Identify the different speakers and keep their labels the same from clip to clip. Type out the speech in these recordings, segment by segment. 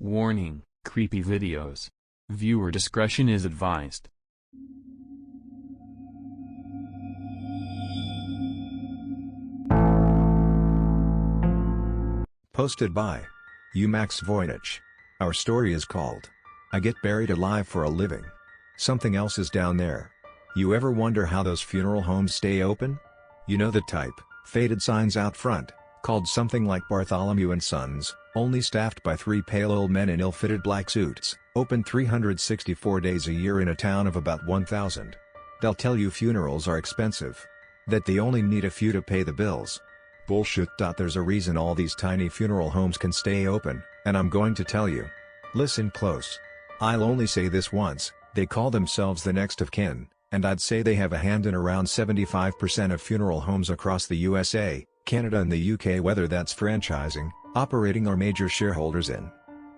Speaker 1: Warning, creepy videos. Viewer discretion is advised.
Speaker 2: Posted by Max-Voynich. Our story is called I Get Buried Alive for a Living. Something else is down there. You ever wonder how those funeral homes stay open? You know the type, faded signs out front, called something like Bartholomew and Sons, only staffed by three pale old men in ill-fitted black suits, open 364 days a year in a town of about 1,000. They'll tell you funerals are expensive. That they only need a few to pay the bills. Bullshit. There's a reason all these tiny funeral homes can stay open, and I'm going to tell you. Listen close. I'll only say this once, they call themselves the next of kin, and I'd say they have a hand in around 75% of funeral homes across the USA, Canada and the UK, whether that's franchising, operating or major shareholders in.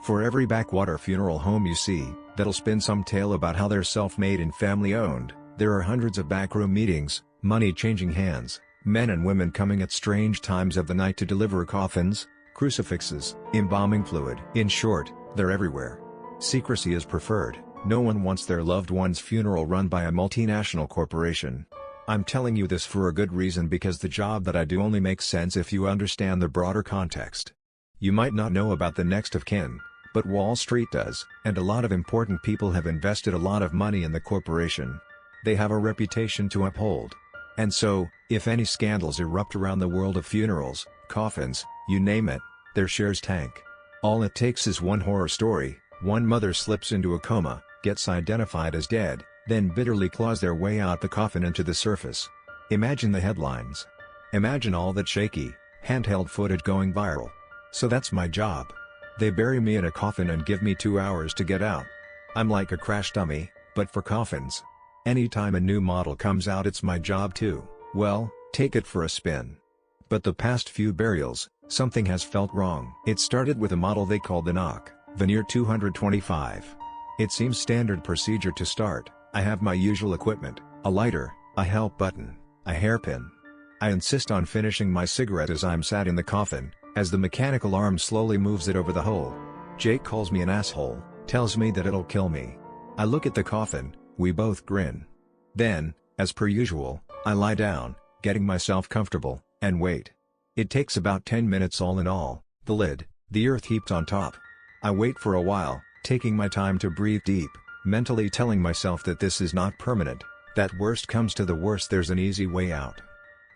Speaker 2: For every backwater funeral home you see, that'll spin some tale about how they're self-made and family-owned, there are hundreds of backroom meetings, money changing hands, men and women coming at strange times of the night to deliver coffins, crucifixes, embalming fluid. In short, they're everywhere. Secrecy is preferred. No one wants their loved one's funeral run by a multinational corporation. I'm telling you this for a good reason, because the job that I do only makes sense if you understand the broader context. You might not know about the next of kin, but Wall Street does, and a lot of important people have invested a lot of money in the corporation. They have a reputation to uphold. And so, if any scandals erupt around the world of funerals, coffins, you name it, their shares tank. All it takes is one horror story. One mother slips into a coma, gets identified as dead, then bitterly claws their way out the coffin into the surface. Imagine the headlines. Imagine all that shaky, handheld footage going viral. So that's my job. They bury me in a coffin and give me 2 hours to get out. I'm like a crash dummy, but for coffins. Anytime a new model comes out, it's my job to, well, take it for a spin. But the past few burials, something has felt wrong. It started with a model they called the Veneer 225. It seems standard procedure to start. I have my usual equipment, a lighter, a help button, a hairpin. I insist on finishing my cigarette as I'm sat in the coffin, as the mechanical arm slowly moves it over the hole. Jake calls me an asshole, tells me that it'll kill me. I look at the coffin, we both grin. Then, as per usual, I lie down, getting myself comfortable, and wait. It takes about 10 minutes all in all, the lid, the earth heaped on top. I wait for a while, taking my time to breathe deep, mentally telling myself that this is not permanent, that worst comes to the worst there's an easy way out.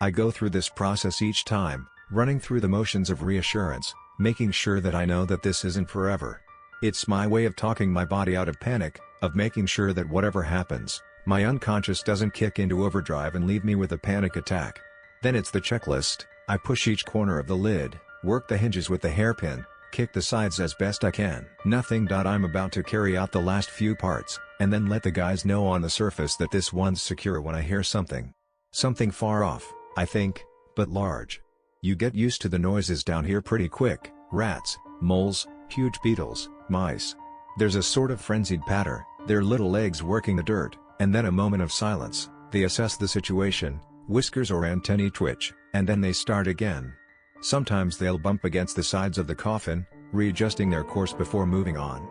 Speaker 2: I go through this process each time, running through the motions of reassurance, making sure that I know that this isn't forever. It's my way of talking my body out of panic, of making sure that whatever happens, my unconscious doesn't kick into overdrive and leave me with a panic attack. Then it's the checklist. I push each corner of the lid, work the hinges with the hairpin, kick the sides as best I can. Nothing. I'm about to carry out the last few parts, and then let the guys know on the surface that this one's secure when I hear something. Something far off, I think, but large. You get used to the noises down here pretty quick. Rats, moles, huge beetles, mice. There's a sort of frenzied patter, their little legs working the dirt, and then a moment of silence. They assess the situation, whiskers or antennae twitch, and then they start again. Sometimes they'll bump against the sides of the coffin, readjusting their course before moving on.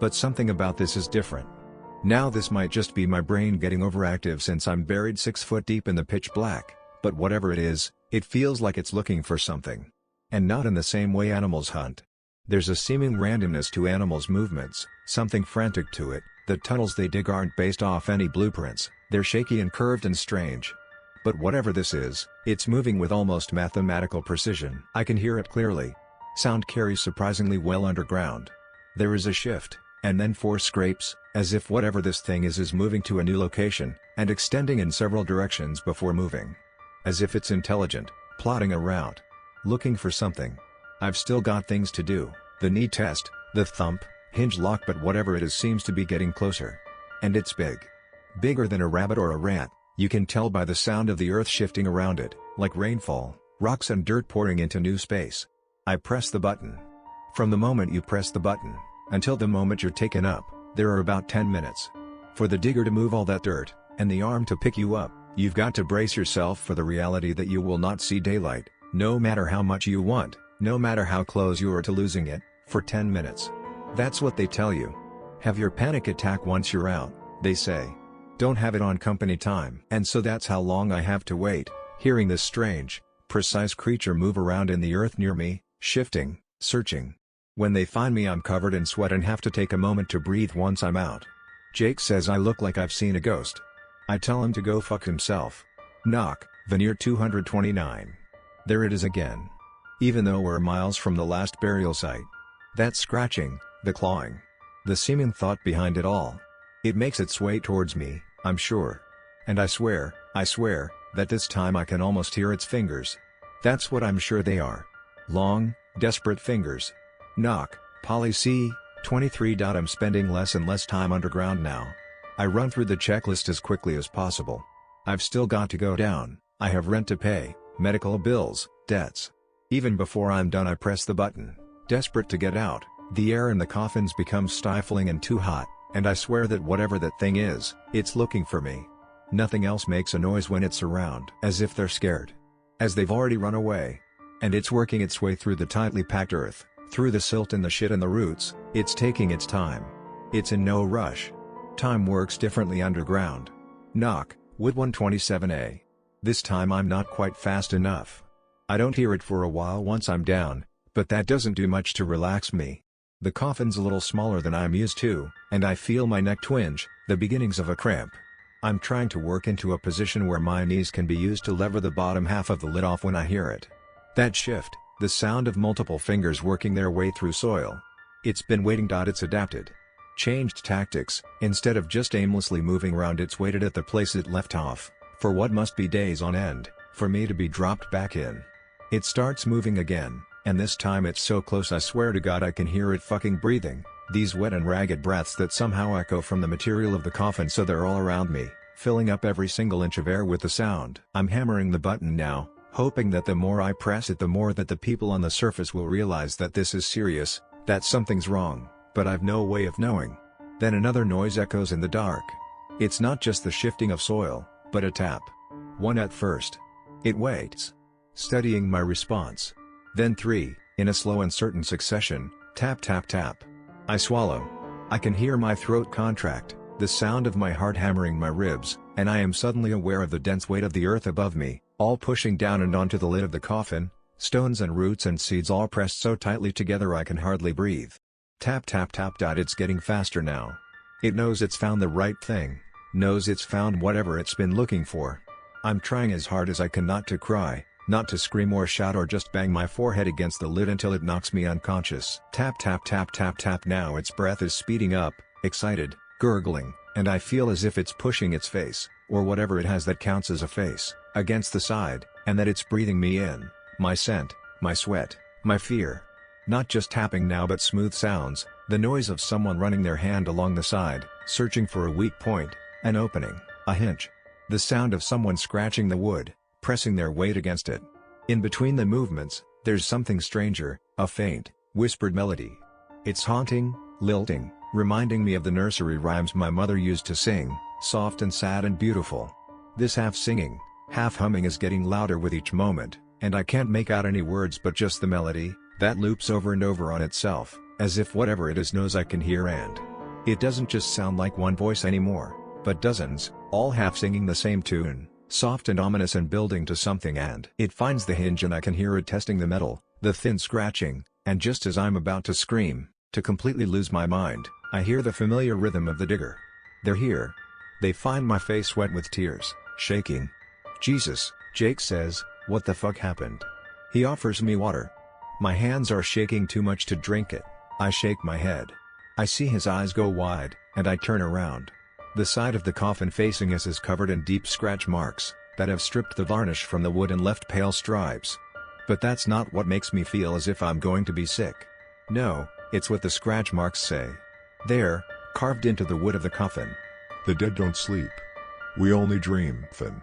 Speaker 2: But something about this is different. Now this might just be my brain getting overactive since I'm buried 6 foot deep in the pitch black, but whatever it is, it feels like it's looking for something. And not in the same way animals hunt. There's a seeming randomness to animals' movements, something frantic to it. The tunnels they dig aren't based off any blueprints, they're shaky and curved and strange. But whatever this is, it's moving with almost mathematical precision. I can hear it clearly. Sound carries surprisingly well underground. There is a shift, and then 4 scrapes, as if whatever this thing is moving to a new location, and extending in several directions before moving. As if it's intelligent, plotting a route. Looking for something. I've still got things to do, the knee test, the thump, hinge lock, but whatever it is seems to be getting closer. And it's big. Bigger than a rabbit or a rat. You can tell by the sound of the earth shifting around it, like rainfall, rocks and dirt pouring into new space. I press the button. From the moment you press the button, until the moment you're taken up, there are about 10 minutes. For the digger to move all that dirt, and the arm to pick you up, you've got to brace yourself for the reality that you will not see daylight, no matter how much you want, no matter how close you are to losing it, for 10 minutes. That's what they tell you. Have your panic attack once you're out, they say. Don't have it on company time. And so that's how long I have to wait, hearing this strange, precise creature move around in the earth near me, shifting, searching. When they find me, I'm covered in sweat and have to take a moment to breathe once I'm out. Jake says I look like I've seen a ghost. I tell him to go fuck himself. Knock, veneer 229. There it is again. Even though we're miles from the last burial site. That scratching, the clawing. The seeming thought behind it all. It makes its way towards me, I'm sure. And I swear, that this time I can almost hear its fingers. That's what I'm sure they are. Long, desperate fingers. Knock, Polly C, 23. I'm spending less and less time underground now. I run through the checklist as quickly as possible. I've still got to go down, I have rent to pay, medical bills, debts. Even before I'm done I press the button, desperate to get out. The air in the coffins becomes stifling and too hot, and I swear that whatever that thing is, it's looking for me. Nothing else makes a noise when it's around. As if they're scared. As they've already run away. And it's working its way through the tightly packed earth, through the silt and the shit and the roots. It's taking its time. It's in no rush. Time works differently underground. Knock, Wood 127A. This time I'm not quite fast enough. I don't hear it for a while once I'm down, but that doesn't do much to relax me. The coffin's a little smaller than I'm used to, and I feel my neck twinge, the beginnings of a cramp. I'm trying to work into a position where my knees can be used to lever the bottom half of the lid off when I hear it. That shift, the sound of multiple fingers working their way through soil. It's been waiting. It's adapted. Changed tactics. Instead of just aimlessly moving around, it's waited at the place it left off, for what must be days on end, for me to be dropped back in. It starts moving again, and this time it's so close I swear to God I can hear it fucking breathing, these wet and ragged breaths that somehow echo from the material of the coffin, so they're all around me, filling up every single inch of air with the sound. I'm hammering the button now, hoping that the more I press it the more that the people on the surface will realize that this is serious, that something's wrong, but I've no way of knowing. Then another noise echoes in the dark. It's not just the shifting of soil, but a tap. One at first. It waits. Studying my response. Then three, in a slow and certain succession, tap tap tap. I swallow. I can hear my throat contract, the sound of my heart hammering my ribs, and I am suddenly aware of the dense weight of the earth above me, all pushing down and onto the lid of the coffin, stones and roots and seeds all pressed so tightly together I can hardly breathe. Tap tap tap. It's getting faster now. It knows it's found the right thing, knows it's found whatever it's been looking for. I'm trying as hard as I can not to cry, not to scream or shout or just bang my forehead against the lid until it knocks me unconscious. Tap tap tap tap tap. Now its breath is speeding up, excited, gurgling, and I feel as if it's pushing its face, or whatever it has that counts as a face, against the side, and that it's breathing me in, my scent, my sweat, my fear. Not just tapping now but smooth sounds, the noise of someone running their hand along the side, searching for a weak point, an opening, a hinge. The sound of someone scratching the wood, pressing their weight against it. In between the movements, there's something stranger, a faint, whispered melody. It's haunting, lilting, reminding me of the nursery rhymes my mother used to sing, soft and sad and beautiful. This half singing, half humming is getting louder with each moment, and I can't make out any words but just the melody, that loops over and over on itself, as if whatever it is knows I can hear, and it doesn't just sound like one voice anymore, but dozens, all half singing the same tune, soft and ominous and building to something, and it finds the hinge and I can hear it testing the metal, the thin scratching, and just as I'm about to scream, to completely lose my mind, I hear the familiar rhythm of the digger. They're here. They find my face wet with tears, shaking. Jesus, Jake says, what the fuck happened? He offers me water. My hands are shaking too much to drink it. I shake my head. I see his eyes go wide, and I turn around. The side of the coffin facing us is covered in deep scratch marks, that have stripped the varnish from the wood and left pale stripes. But that's not what makes me feel as if I'm going to be sick. No, it's what the scratch marks say. There, carved into the wood of the coffin.
Speaker 3: The dead don't sleep. We only dream, Finn.